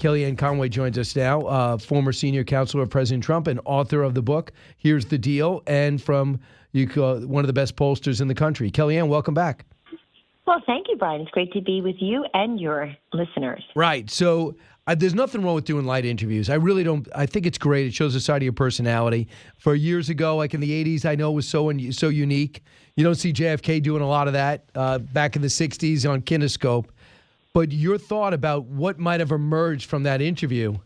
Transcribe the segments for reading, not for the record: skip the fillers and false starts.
Kellyanne Conway joins us now, former senior counselor of President Trump and author of the book, Here's the Deal, and from one of the best pollsters in the country. Kellyanne, welcome back. Well, thank you, Brian. It's great to be with you and your listeners. Right. So there's nothing wrong with doing light interviews. I really don't. I think it's great. It shows a side of your personality. For years ago, like in the 80s, I know it was so unique. You don't see JFK doing a lot of that back in the 60s on Kinescope. But your thought about what might have emerged from that interview?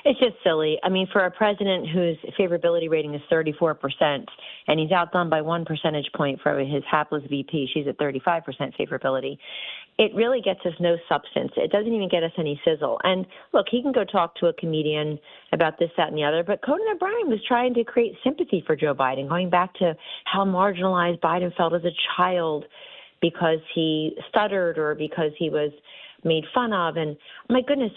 It's just silly. I mean, for a president whose favorability rating is 34%, and he's outdone by 1 percentage point for his hapless VP, she's at 35% favorability, it really gets us no substance. It doesn't even get us any sizzle. And look, he can go talk to a comedian about this, that, and the other, but Conan O'Brien was trying to create sympathy for Joe Biden, going back to how marginalized Biden felt as a child because he stuttered or because he was made fun of. And my goodness,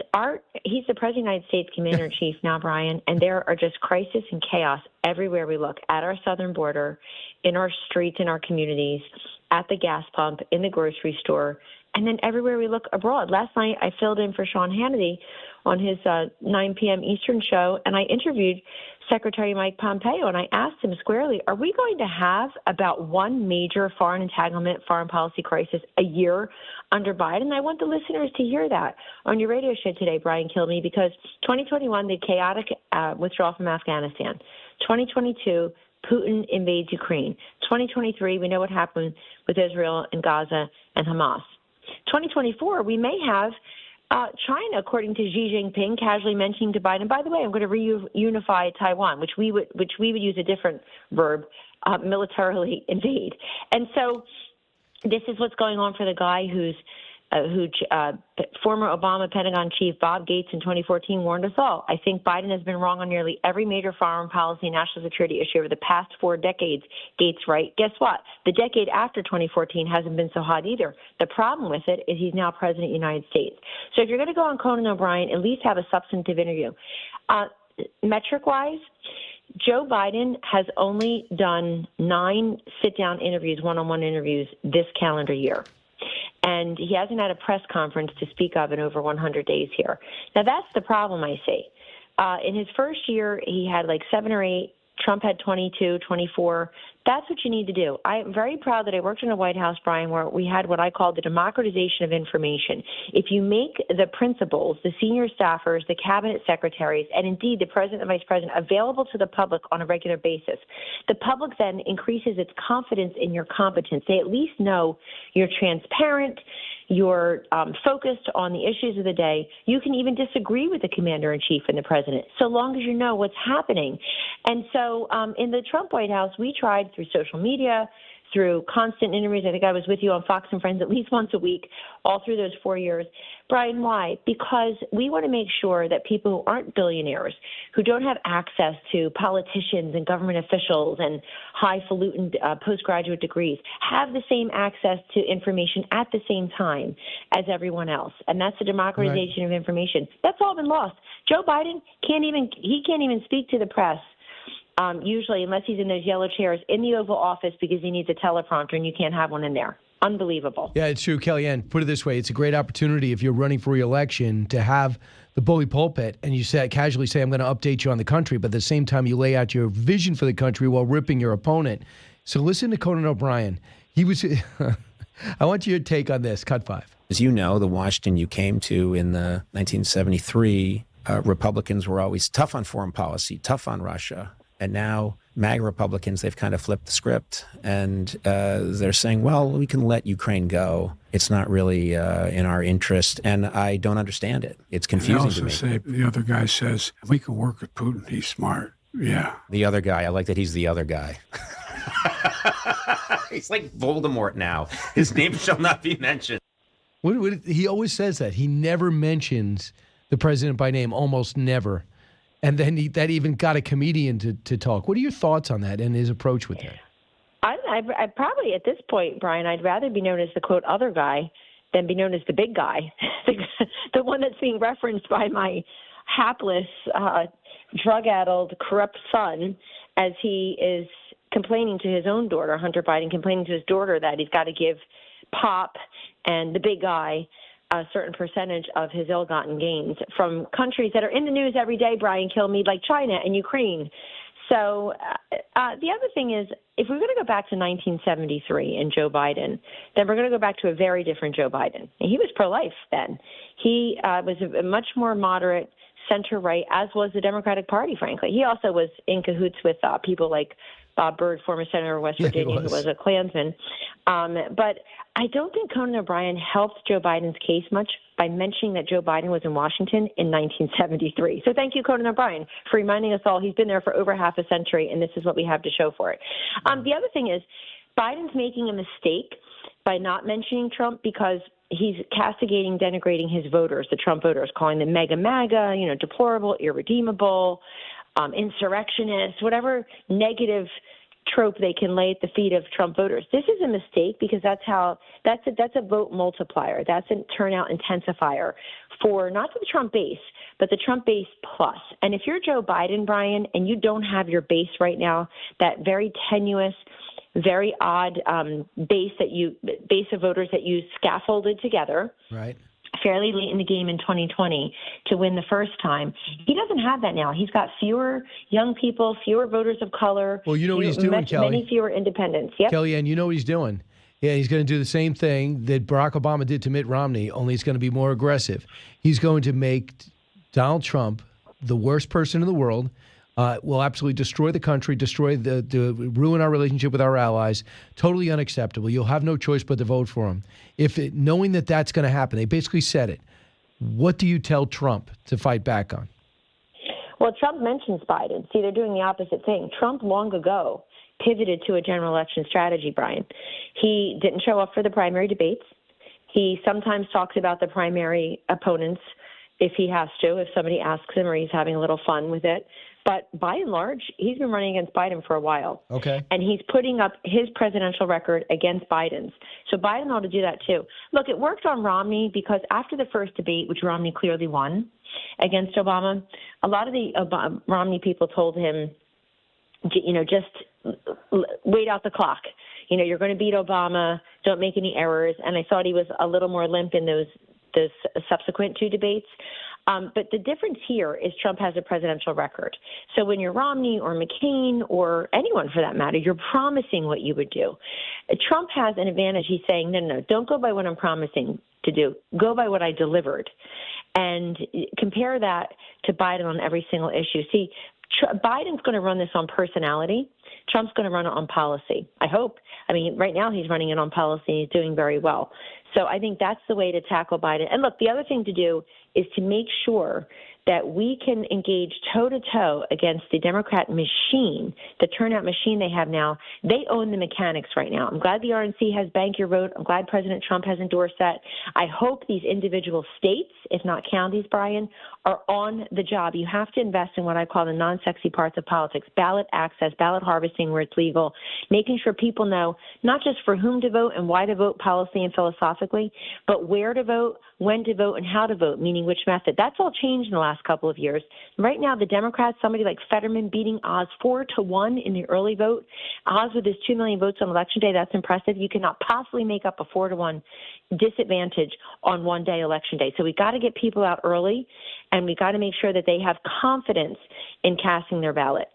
he's the President of the United States Commander-in-Chief now, Brian, and there are just crisis and chaos everywhere we look, at our southern border, in our streets, in our communities, at the gas pump, in the grocery store, and then everywhere we look abroad. Last night, I filled in for Sean Hannity on his 9 p.m. Eastern show, and I interviewed Secretary Mike Pompeo, and I asked him squarely, are we going to have about one major foreign entanglement, foreign policy crisis a year under Biden? I want the listeners to hear that on your radio show today, Brian Kilmeade, because 2021, the chaotic withdrawal from Afghanistan. 2022, Putin invades Ukraine. 2023, we know what happened with Israel and Gaza and Hamas. 2024, we may have China, according to Xi Jinping, casually mentioning to Biden, by the way, I'm going to reunify Taiwan, which we would use a different verb, militarily invade. And so this is what's going on for the guy who former Obama Pentagon chief Bob Gates in 2014 warned us all. I think Biden has been wrong on nearly every major foreign policy and national security issue over the past 4 decades. Gates right. Guess what? The decade after 2014 hasn't been so hot either. The problem with it is he's now president of the United States. So if you're going to go on Conan O'Brien, at least have a substantive interview. Metric-wise, Joe Biden has only done 9 sit-down interviews, one-on-one interviews this calendar year. And he hasn't had a press conference to speak of in over 100 days here. Now, that's the problem I see. In his first year, he had like 7 or 8. Trump had 22, 24. That's what you need to do. I am very proud that I worked in the White House, Brian, where we had what I call the democratization of information. If you make the principals, the senior staffers, the cabinet secretaries, and indeed the president and vice president available to the public on a regular basis, the public then increases its confidence in your competence. They at least know you're transparent, you're focused on the issues of the day. You can even disagree with the commander-in-chief and the president, so long as you know what's happening. And so in the Trump White House, we tried through social media, through constant interviews. I think I was with you on Fox and Friends at least once a week, all through those 4 years. Brian, why? Because we want to make sure that people who aren't billionaires, who don't have access to politicians and government officials and highfalutin postgraduate degrees, have the same access to information at the same time as everyone else. And that's the democratization of information. That's all been lost. Joe Biden can't even speak to the press. Usually, unless he's in those yellow chairs in the Oval Office because he needs a teleprompter and you can't have one in there. Unbelievable. Yeah, it's true, Kellyanne. Put it this way. It's a great opportunity if you're running for re-election to have the bully pulpit and you casually say, I'm going to update you on the country, but at the same time you lay out your vision for the country while ripping your opponent. So listen to Conan O'Brien. He was I want your take on this. Cut 5. As you know, the Washington you came to in the 1973, Republicans were always tough on foreign policy, tough on Russia. And now MAGA Republicans, they've kind of flipped the script and they're saying, well, we can let Ukraine go. It's not really in our interest. And I don't understand it. It's confusing to me. Say, the other guy says, if we can work with Putin, he's smart. Yeah. The other guy. I like that he's the other guy. He's like Voldemort now. His name shall not be mentioned. He always says that. He never mentions the president by name, almost never. And then that even got a comedian to talk. What are your thoughts on that and his approach with that? I probably, at this point, Brian, I'd rather be known as the, quote, other guy than be known as the big guy, the one that's being referenced by my hapless, drug-addled, corrupt son as he is complaining to his own daughter, Hunter Biden, complaining to his daughter that he's got to give Pop and the big guy a certain percentage of his ill-gotten gains from countries that are in the news every day, Brian Kilmeade, like China and Ukraine. So the other thing is, if we're going to go back to 1973 and Joe Biden, then we're going to go back to a very different Joe Biden. And he was pro-life then. He was a much more moderate center-right, as was the Democratic Party, frankly. He also was in cahoots with people like Bob Byrd, former senator of West Virginia, who was a Klansman. But I don't think Conan O'Brien helped Joe Biden's case much by mentioning that Joe Biden was in Washington in 1973. So thank you, Conan O'Brien, for reminding us all he's been there for over half a century, and this is what we have to show for it. The other thing is, Biden's making a mistake by not mentioning Trump because he's castigating, denigrating his voters, the Trump voters, calling them mega MAGA, deplorable, irredeemable, insurrectionists, whatever negative trope they can lay at the feet of Trump voters. This is a mistake because that's a vote multiplier. That's a turnout intensifier for not the Trump base, but the Trump base plus. And if you're Joe Biden, Brian, and you don't have your base right now, that very tenuous, very odd base of voters that you scaffolded together, right, fairly late in the game in 2020 to win the first time. He doesn't have that now. He's got fewer young people, fewer voters of color. Well, you know what he's doing, Kelly? Many fewer independents. Yep. Kellyanne, you know what he's doing? Yeah, he's going to do the same thing that Barack Obama did to Mitt Romney, only it's going to be more aggressive. He's going to make Donald Trump the worst person in the world, will absolutely destroy the country, ruin our relationship with our allies. Totally unacceptable. You'll have no choice but to vote for him. Knowing that that's going to happen, they basically said it. What do you tell Trump to fight back on? Well, Trump mentions Biden. See, they're doing the opposite thing. Trump long ago pivoted to a general election strategy, Brian. He didn't show up for the primary debates. He sometimes talks about the primary opponents if he has to, if somebody asks him or he's having a little fun with it. But by and large, he's been running against Biden for a while. Okay. And he's putting up his presidential record against Biden's. So Biden ought to do that too. Look, it worked on Romney because after the first debate, which Romney clearly won against Obama, a lot of the Romney people told him, just wait out the clock. You're going to beat Obama. Don't make any errors. And I thought he was a little more limp in those subsequent two debates. But the difference here is Trump has a presidential record. So when you're Romney or McCain or anyone for that matter, you're promising what you would do. Trump has an advantage. He's saying, no, don't go by what I'm promising to do. Go by what I delivered. And compare that to Biden on every single issue. See, Biden's going to run this on personality. Trump's going to run it on policy, I hope. I mean, right now he's running it on policy. He's doing very well. So I think that's the way to tackle Biden. And look, the other thing to do is to make sure that we can engage toe-to-toe against the Democrat machine, the turnout machine they have now. They own the mechanics right now. I'm glad the RNC has bank your vote. I'm glad President Trump has endorsed that. I hope these individual states, if not counties, Brian, are on the job. You have to invest in what I call the non-sexy parts of politics, ballot access, ballot harvesting where it's legal, making sure people know not just for whom to vote and why to vote policy and philosophically, but where to vote, when to vote, and how to vote, meaning which method. That's all changed in the last couple of years. Right now, the Democrats, somebody like Fetterman beating Oz 4-1 in the early vote. Oz with his 2 million votes on Election Day, that's impressive. You cannot possibly make up a 4-1 disadvantage on one day, Election Day. So we got to get people out early, and we got to make sure that they have confidence in casting their ballot.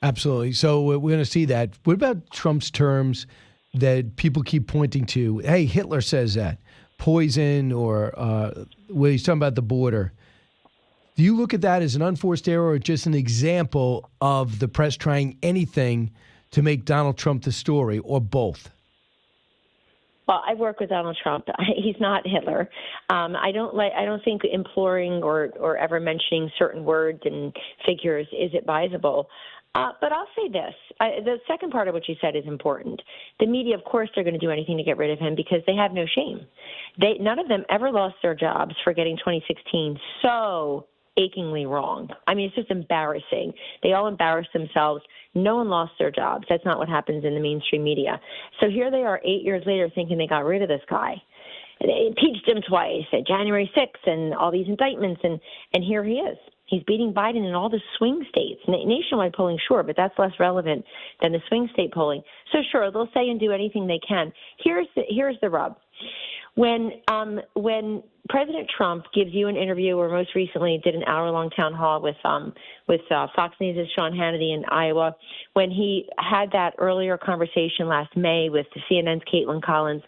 Absolutely. So we're going to see that. What about Trump's terms that people keep pointing to? Hey, Hitler says that. Poison, or when he's talking about the border. Do you look at that as an unforced error or just an example of the press trying anything to make Donald Trump the story, or both? Well, I work with Donald Trump. He's not Hitler. I don't think imploring or ever mentioning certain words and figures is advisable. But I'll say this. The second part of what you said is important. The media, of course, they're going to do anything to get rid of him because they have no shame. None of them ever lost their jobs for getting 2016 so achingly wrong. I mean, it's just embarrassing. They all embarrassed themselves. No one lost their jobs. That's not what happens in the mainstream media. So here they are 8 years later thinking they got rid of this guy. They impeached him twice at January 6th and all these indictments, and here he is. He's beating Biden in all the swing states. Nationwide polling, sure, but that's less relevant than the swing state polling. So sure, they'll say and do anything they can. Here's the rub. When President Trump gives you an interview, or most recently did an hour-long town hall with Fox News' Sean Hannity in Iowa, when he had that earlier conversation last May with CNN's Caitlin Collins,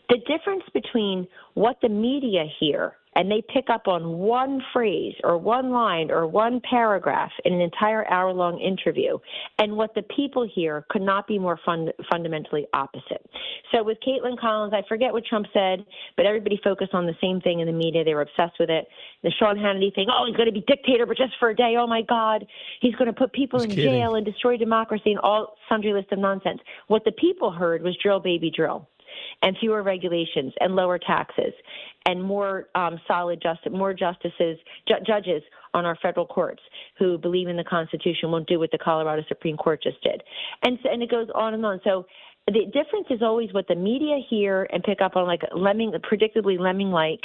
the difference between what the media hear, and they pick up on one phrase or one line or one paragraph in an entire hour-long interview, and what the people hear could not be more fundamentally opposite. So with Caitlin Collins, I forget what Trump said, but everybody focused on the same thing in the media. They were obsessed with it. The Sean Hannity thing, oh, he's going to be dictator, but just for a day. Oh, my God. He's going to put people in jail and destroy democracy and all sundry list of nonsense. What the people heard was drill, baby, drill, and fewer regulations and lower taxes and more solid justice, more judges on our federal courts who believe in the Constitution, won't do what the Colorado Supreme Court just did. And it goes on and on. So the difference is always what the media hear and pick up on, like predictably lemming-like,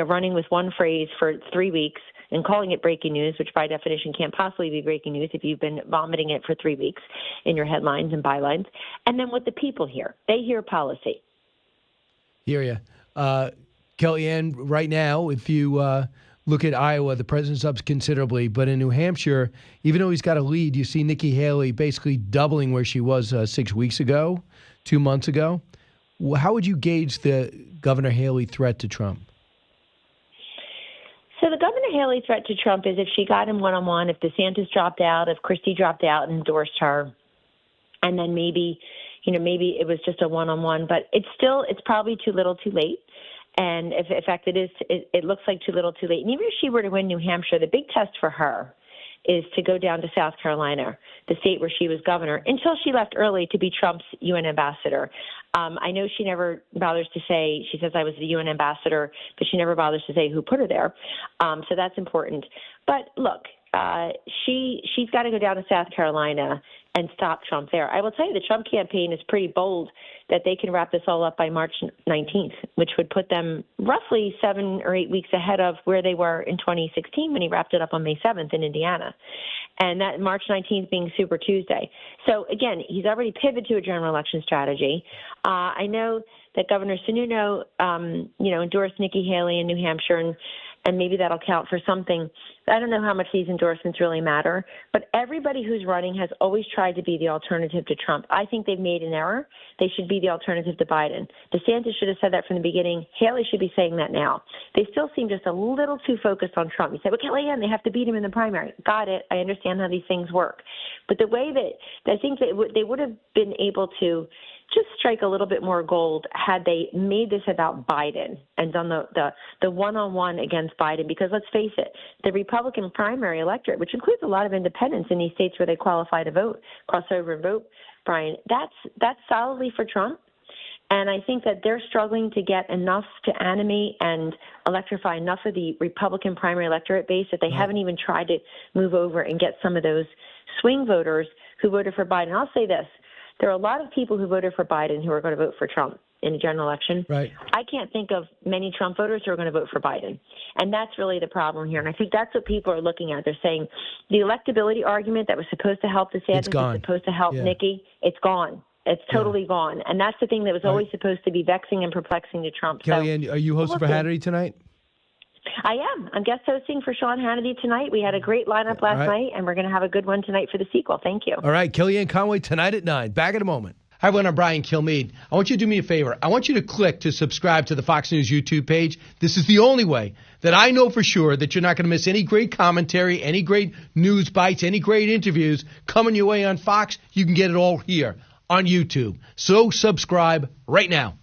running with one phrase for 3 weeks and calling it breaking news, which by definition can't possibly be breaking news if you've been vomiting it for 3 weeks in your headlines and bylines. And then what the people hear. They hear policy. Hear you. Kellyanne, right now, if you look at Iowa, the president's up considerably. But in New Hampshire, even though he's got a lead, you see Nikki Haley basically doubling where she was 6 weeks ago, 2 months ago. How would you gauge the Governor Haley threat to Trump? So the Governor Haley threat to Trump is if she got him one-on-one, if DeSantis dropped out, if Christie dropped out and endorsed her, and then maybe it was just a one-on-one. But it's probably too little too late. And in fact, it looks like too little too late. And even if she were to win New Hampshire, the big test for her is to go down to South Carolina, the state where she was governor, until she left early to be Trump's UN ambassador. I know she never bothers to say, she says I was the UN ambassador, but she never bothers to say who put her there. So that's important. But look, she's got to go down to South Carolina and stop Trump there. I will tell you the Trump campaign is pretty bold that they can wrap this all up by March 19th, which would put them roughly 7 or 8 weeks ahead of where they were in 2016 when he wrapped it up on May 7th in Indiana. And that March 19th being Super Tuesday. So, again, he's already pivoted to a general election strategy. I know that Governor Sununu, endorsed Nikki Haley in New Hampshire, and maybe that'll count for something. I don't know how much these endorsements really matter, but everybody who's running has always tried to be the alternative to Trump. I think they've made an error. They should be the alternative to Biden. DeSantis should have said that from the beginning. Haley should be saying that now. They still seem just a little too focused on Trump. You say, well, Kellyanne, they have to beat him in the primary. Got it. I understand how these things work. But the way that I think that they would have been able to just strike a little bit more gold had they made this about Biden and done the one-on-one against Biden. Because let's face it, the Republican primary electorate, which includes a lot of independents in these states where they qualify to vote, cross over and vote, Brian, that's solidly for Trump. And I think that they're struggling to get enough to animate and electrify enough of the Republican primary electorate base that they haven't even tried to move over and get some of those swing voters who voted for Biden. I'll say this. There are a lot of people who voted for Biden who are going to vote for Trump in a general election. Right. I can't think of many Trump voters who are going to vote for Biden. And that's really the problem here. And I think that's what people are looking at. They're saying the electability argument that was supposed to help DeSantis, was supposed to help Nikki, it's gone. It's totally gone. And that's the thing that was always supposed to be vexing and perplexing to Trump. Kellyanne, are you hosting for Hannity tonight? I am. I'm guest hosting for Sean Hannity tonight. We had a great lineup last night, and we're going to have a good one tonight for the sequel. Thank you. All right. Kellyanne Conway tonight at 9. Back in a moment. Hi, everyone. I'm Brian Kilmeade. I want you to do me a favor. I want you to click to subscribe to the Fox News YouTube page. This is the only way that I know for sure that you're not going to miss any great commentary, any great news bites, any great interviews coming your way on Fox. You can get it all here on YouTube. So subscribe right now.